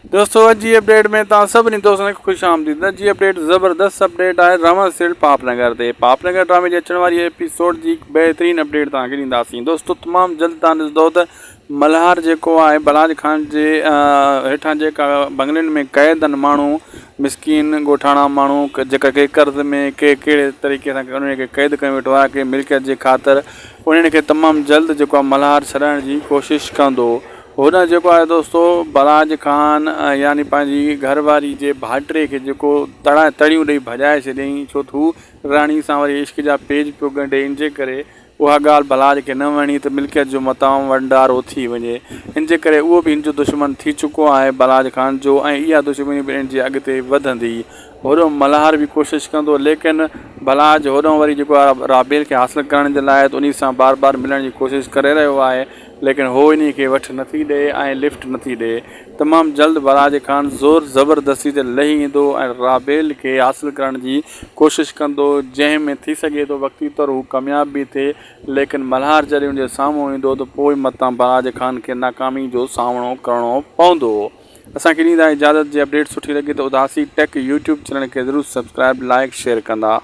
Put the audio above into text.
दोस्तों अॼु जी अपडेट में तव्हां सभिनी दोस्तनि खे ख़ुशि आमदीद। अॼु जी अपडेट ज़बरदस्त अपडेट आहे रमन सीरियल पापनगर ते। पापनगर ड्रामे जी अचण वारी एपिसोड जी बेहतरीन अपडेट तव्हांखे ॾींदासीं। दोस्तों तमामु जल्द तव्हां ॾिसंदव त मल्हार जेको आहे बलाज खान जे हेठां जेका बंगलनि में क़ैद आहिनि माण्हू, मिसकिन ॻोठाणा माण्हू जेका के कर्ज़ में के कहिड़े तरीक़े सां उन्हनि खे क़ैद कयो वेठो आहे के मिल्कियत जे ख़ातिर, उन्हनि खे तमामु जल्द जेको आहे मल्हार छॾाइण जी कोशिशि कंदो। हुन जेको आहे दोस्तों बलाज खान यानी पंहिंजी घरवारी जे भाइटे खे जेको तड़ियूं ॾेई भॼाए छॾियईं, छो त हू राणी सां वरी इश्क जा पेज पियो ॻंढे। इन जे करे उहा ॻाल्हि बलाज खे न वणी त मिल्कियत जो मताम वंडारो थी वञे। इन जे करे उहो बि हिन जो दुश्मन थी चुको आहे बलाज खान जो, ऐं इहा दुश्मनी बि इन जी अॻिते वधंदी। होॾो मल्हार बि कोशिशि कंदो, लेकिन बलाज होॾो वरी जेको आहे राबेल खे हासिलु करण जे लाइ त उन सां बार बार मिलण जी कोशिशि करे रहियो आहे, लेकिन हो इन खे वठ नथी ॾिए ऐं लिफ्ट नथी ॾिए। तमामु जल्द बलाज खान ज़ोर ज़बरदस्ती ते लही ईंदो ऐं राबेल खे हासिलु करण जी कोशिशि कंदो, जंहिं में थी सघे थो वक़्ती तौरु हू कामयाब बि थिए, लेकिन मल्हार जॾहिं उनजे साम्हूं ईंदो त पोइ मतां बलाज खान खे नाकामी जो सामनो करिणो पवंदो। असांखे ॾींदा इजाज़त। जी अपडेट सुठी लॻे त उदासी टेक यूट्यूब चैनल खे ज़रूरु सब्सक्राइब लाइक शेयर कंदा।